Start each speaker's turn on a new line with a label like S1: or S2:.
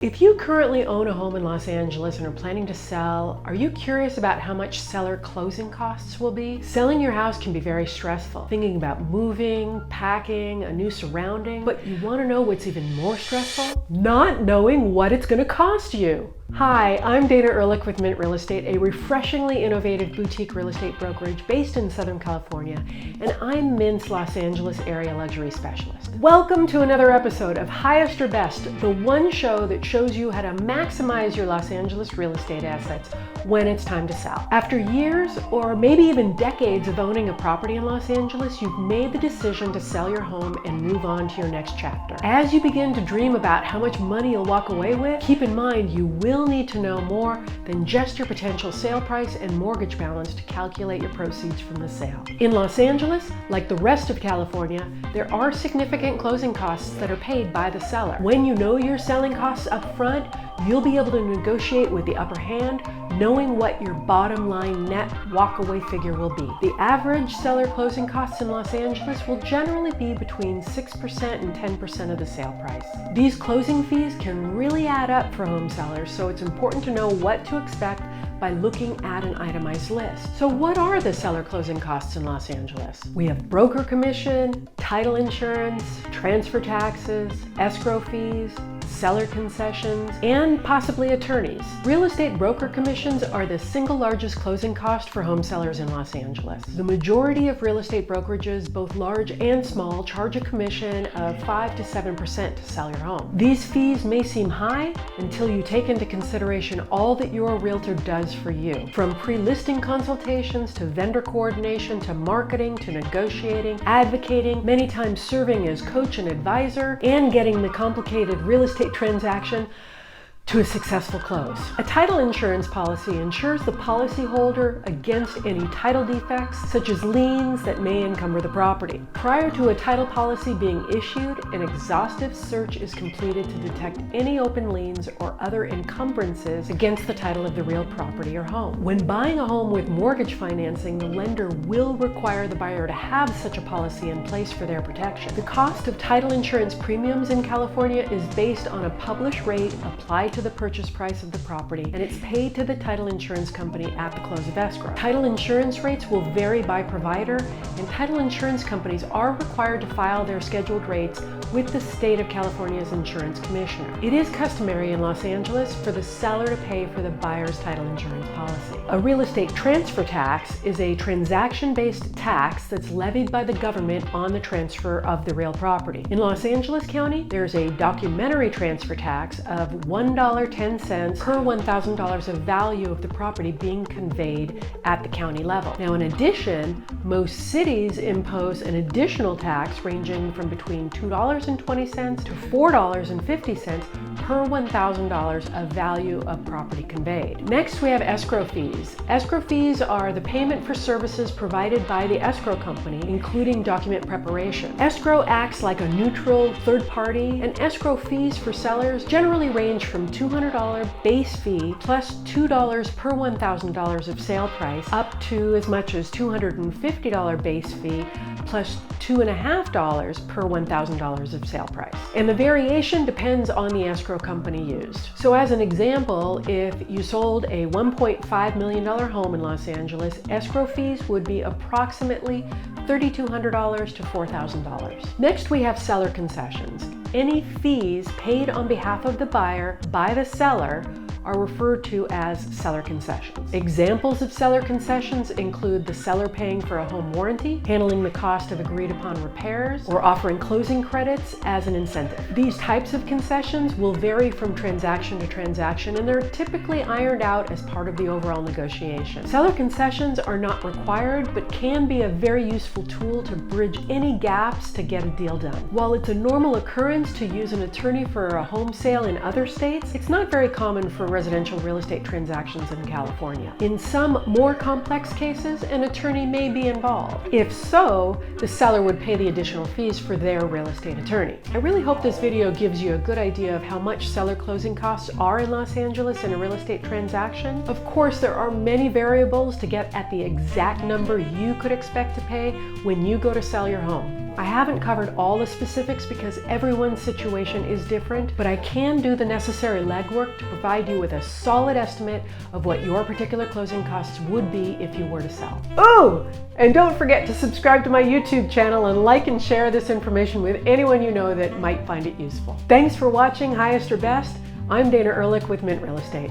S1: If you currently own a home in Los Angeles and are planning to sell, are you curious about how much seller closing costs will be? Selling your house can be very stressful. Thinking about moving, packing, a new surrounding, but you want to know what's even more stressful? Not knowing what it's going to cost you. Hi, I'm Dana Ehrlich with Mint Real Estate, a refreshingly innovative boutique real estate brokerage based in Southern California, and I'm Mint's Los Angeles area luxury specialist. Welcome to another episode of Highest or Best, the one show that shows you how to maximize your Los Angeles real estate assets when it's time to sell. After years or maybe even decades of owning a property in Los Angeles, you've made the decision to sell your home and move on to your next chapter. As you begin to dream about how much money you'll walk away with, keep in mind you will need to know more than just your potential sale price and mortgage balance to calculate your proceeds from the sale. In Los Angeles, like the rest of California, there are significant closing costs that are paid by the seller. When you know your selling costs up front, you'll be able to negotiate with the upper hand, knowing what your bottom line net walkaway figure will be. The average seller closing costs in Los Angeles will generally be between 6% and 10% of the sale price. These closing fees can really add up for home sellers, so it's important to know what to expect by looking at an itemized list. So what are the seller closing costs in Los Angeles? We have broker commission, title insurance, transfer taxes, escrow fees, seller concessions, and possibly attorneys. Real estate broker commissions are the single largest closing cost for home sellers in Los Angeles. The majority of real estate brokerages, both large and small, charge a commission of 5 to 7% to sell your home. These fees may seem high until you take into consideration all that your realtor does for you. From pre-listing consultations to vendor coordination to marketing to negotiating, advocating, many times serving as coach and advisor, and getting the complicated real estate transaction to a successful close. A title insurance policy insures the policyholder against any title defects, such as liens that may encumber the property. Prior to a title policy being issued, an exhaustive search is completed to detect any open liens or other encumbrances against the title of the real property or home. When buying a home with mortgage financing, the lender will require the buyer to have such a policy in place for their protection. The cost of title insurance premiums in California is based on a published rate applied to the purchase price of the property, and it's paid to the title insurance company at the close of escrow. Title insurance rates will vary by provider, and title insurance companies are required to file their scheduled rates with the state of California's insurance commissioner. It is customary in Los Angeles for the seller to pay for the buyer's title insurance policy. A real estate transfer tax is a transaction-based tax that's levied by the government on the transfer of the real property. In Los Angeles County, there's a documentary transfer tax of $1.10 per $1,000 of value of the property being conveyed at the county level. Now, in addition, most cities impose an additional tax ranging from between $2.20 to $4.50 per $1,000 of value of property conveyed. Next, we have escrow fees. Escrow fees are the payment for services provided by the escrow company, including document preparation. Escrow acts like a neutral third party, and escrow fees for sellers generally range from $200 base fee plus $2 per $1,000 of sale price up to as much as $250 base fee plus $2.50 per $1,000 of sale price. And the variation depends on the escrow company used. So as an example, if you sold a $1.5 million home in Los Angeles, escrow fees would be approximately $3,200 to $4,000. Next, we have seller concessions. Any fees paid on behalf of the buyer by the seller are referred to as seller concessions. Examples of seller concessions include the seller paying for a home warranty, handling the cost of agreed upon repairs, or offering closing credits as an incentive. These types of concessions will vary from transaction to transaction, and they're typically ironed out as part of the overall negotiation. Seller concessions are not required, but can be a very useful tool to bridge any gaps to get a deal done. While it's a normal occurrence to use an attorney for a home sale in other states, it's not very common for residential real estate transactions in California. In some more complex cases, an attorney may be involved. If so, the seller would pay the additional fees for their real estate attorney. I really hope this video gives you a good idea of how much seller closing costs are in Los Angeles in a real estate transaction. Of course, there are many variables to get at the exact number you could expect to pay when you go to sell your home. I haven't covered all the specifics because everyone's situation is different, but I can do the necessary legwork to provide you with a solid estimate of what your particular closing costs would be if you were to sell. Oh, and don't forget to subscribe to my YouTube channel and like and share this information with anyone you know that might find it useful. Thanks for watching Highest or Best. I'm Dana Ehrlich with Mint Real Estate.